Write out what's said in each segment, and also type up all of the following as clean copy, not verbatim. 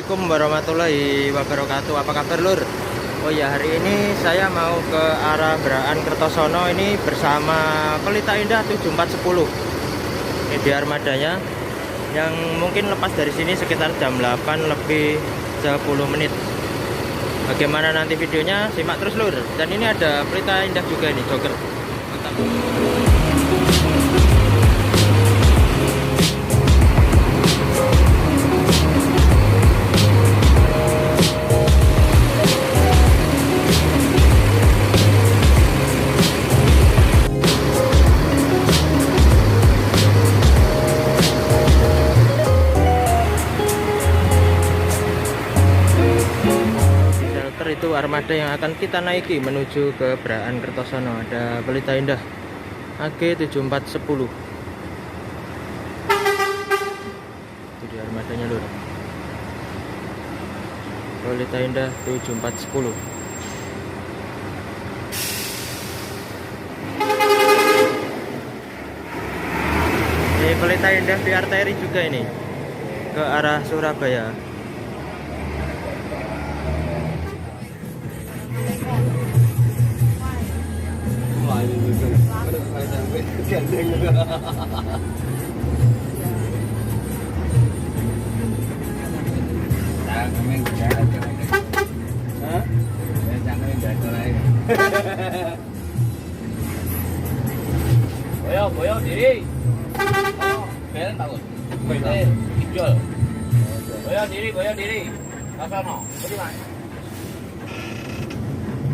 Assalamualaikum warahmatullahi wabarakatuh. Apa kabar lur? Oh ya, hari ini saya mau ke arah Braan Kertosono ini bersama Pelita Indah 7410. Ini dia armadanya yang mungkin lepas dari sini sekitar jam 8 lebih 10 menit. Bagaimana nanti videonya? Simak terus lur. Dan ini ada Pelita Indah juga nih, jogger. Mantap. Itu armada yang akan kita naiki menuju ke Braan Kertosono. Ada Pelita Indah AG 7410. Itu di armadanya lur, Pelita Indah 7410. Ini Pelita Indah di arteri juga ini ke arah Surabaya. Boyo diri. Belen takut. Ijol. Boyo diri. Kasono. Budi Mas.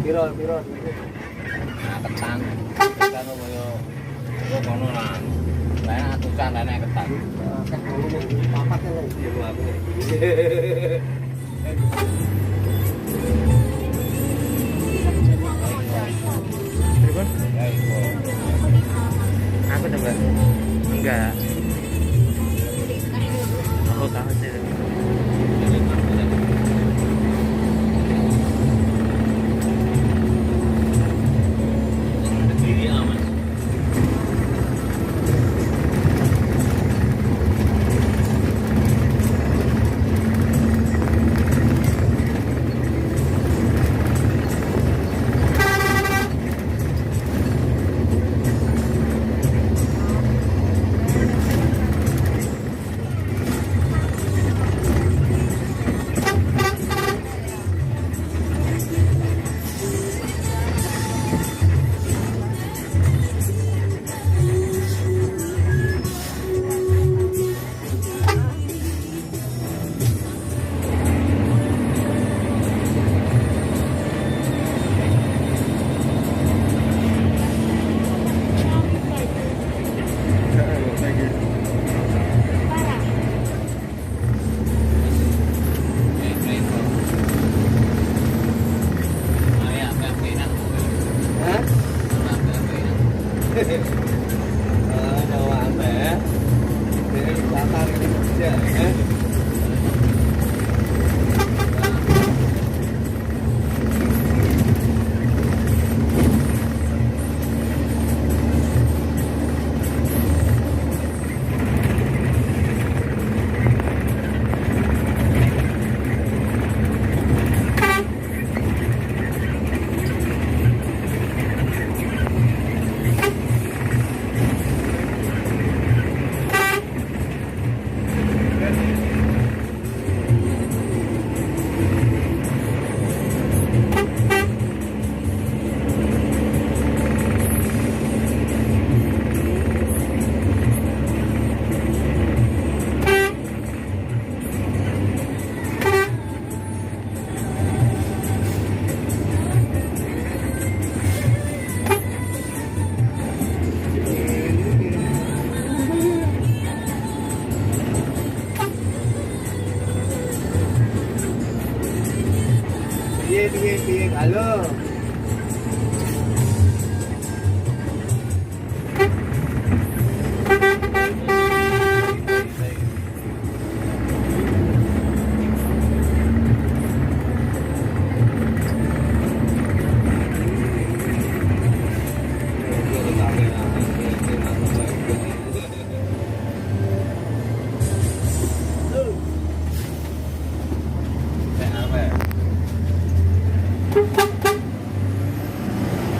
Piro. Nah, ketan. Ketan boyo. Boyo kono lah. Lain atusan, lain ketan. Papat lho. Iya aku. Aku coba enggak. Aku tahu sih. Piye, halo.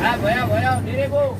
Ah, boyo, diri bu.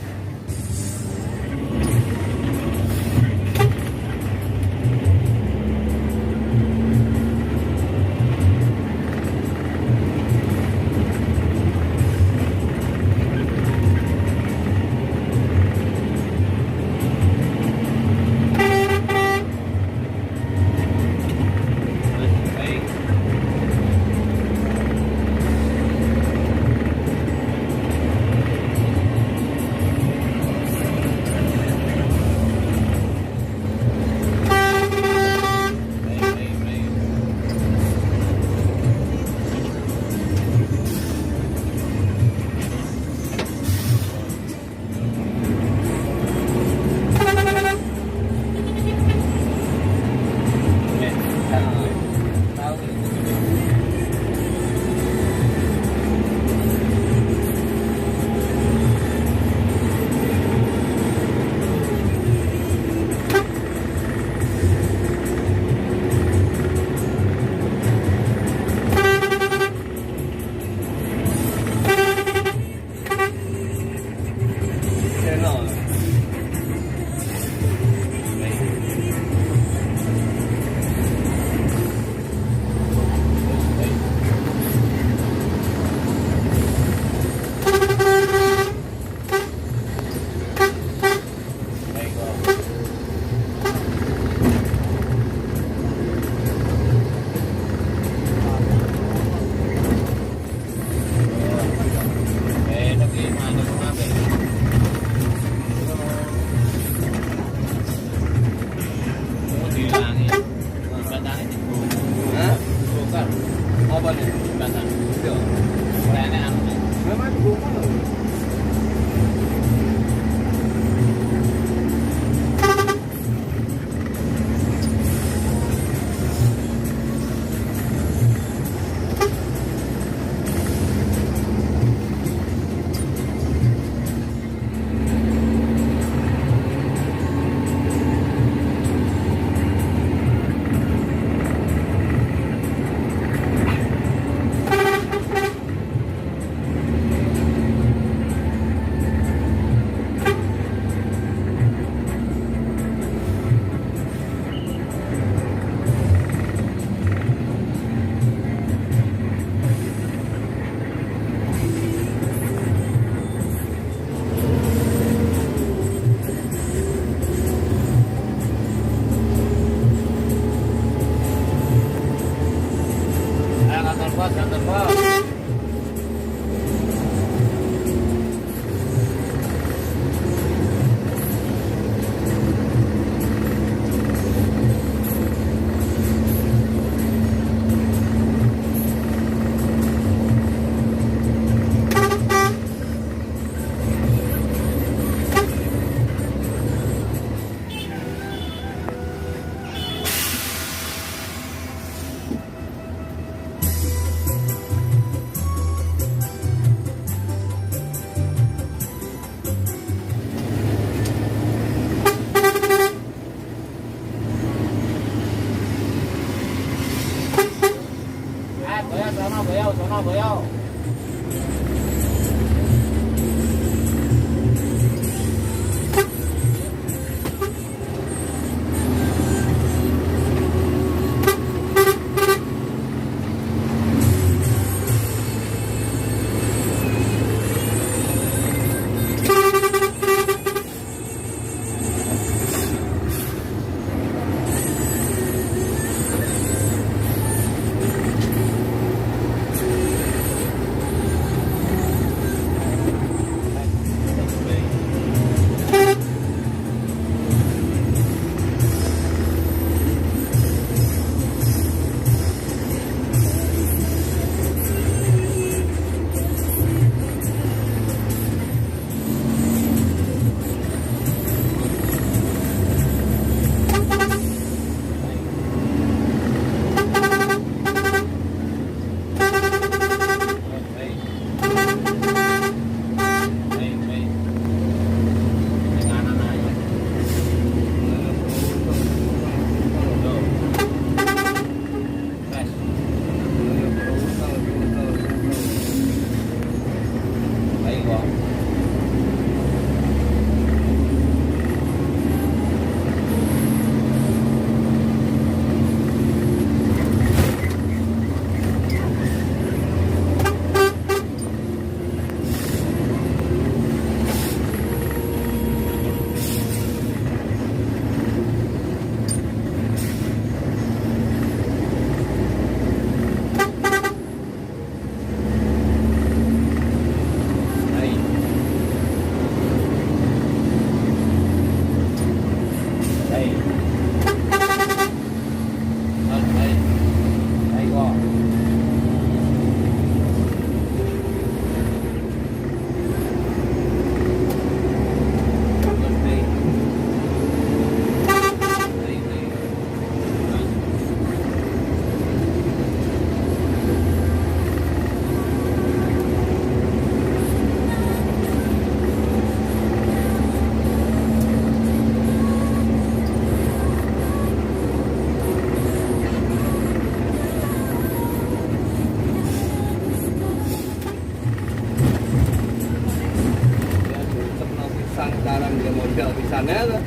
sekarang dia modal di sana lah.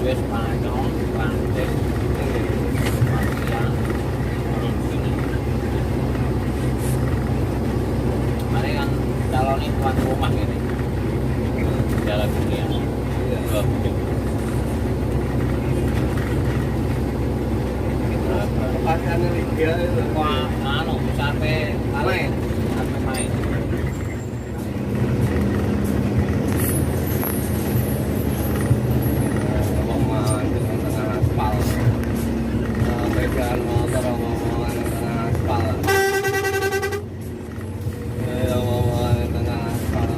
Wes panjang, panjang. Mari kan calon tuan rumah ini. Jalan dunia. Pasarnya dia itu. Wah, anu sampai main. Sampai main. Jalan motor omongan tengah aspal. Omongan tengah aspal.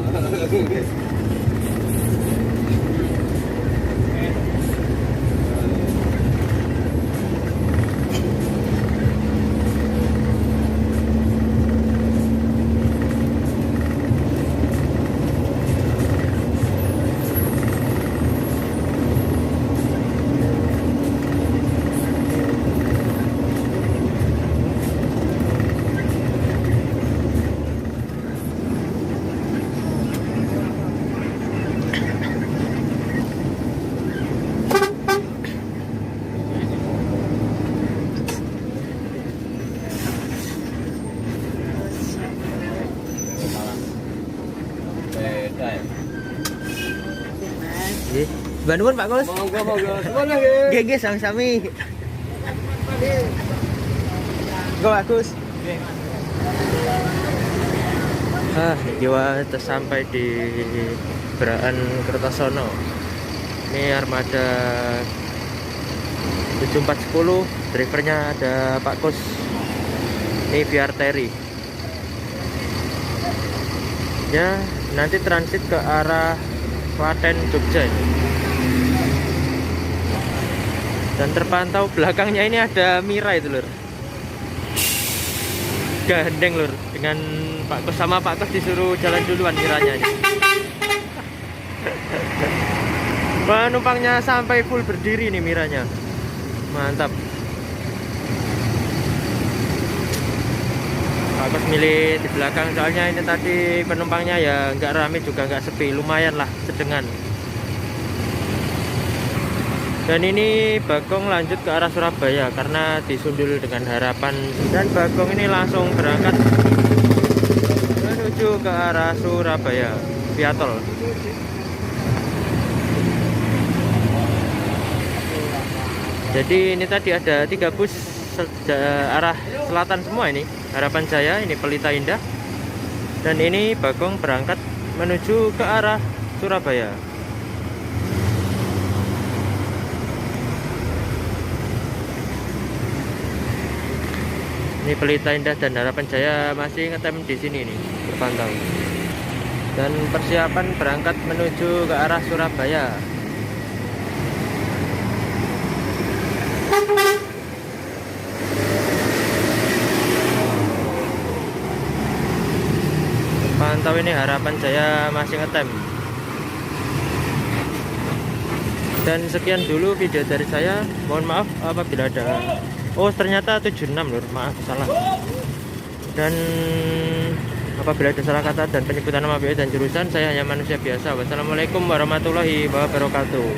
Beda ya. Nggih. Banun Pak Gus. Monggo. Semono nggih. Nggih nggih sami-sami. Go Agus. Jiwa sampai di Braan Kertosono. Ini armada 7410, drivernya ada Pak Kus. Ini biar Terry. Ya, nanti transit ke arah Klaten Jogja ini. Dan terpantau belakangnya ini ada Mira itu lur. Gandeng lur, dengan Pak Kus sama Pak Kus disuruh jalan duluan Miranya ini. Penumpangnya sampai full berdiri nih Miranya. Mantap. Pak Kus milih di belakang soalnya ini tadi penumpangnya ya nggak rame juga nggak sepi, lumayan lah sedengan. Dan ini Bagong lanjut ke arah Surabaya karena disundul dengan harapan, dan Bagong ini langsung berangkat menuju ke arah Surabaya via tol. Jadi ini tadi ada 3 bus arah selatan semua ini. Harapan Jaya, ini Pelita Indah. Dan ini Bagong berangkat menuju ke arah Surabaya. Ini Pelita Indah dan Harapan Jaya masih ngetem di sini nih, terpantau. Dan persiapan berangkat menuju ke arah Surabaya. Pantau ini Harapan Jaya masih ngetem. Dan sekian dulu video dari saya. Mohon maaf apabila ada. Oh ternyata 76 lur, maaf salah. Dan apabila ada salah kata dan penyebutan nama BU dan jurusan, saya hanya manusia biasa. Wassalamualaikum warahmatullahi wabarakatuh.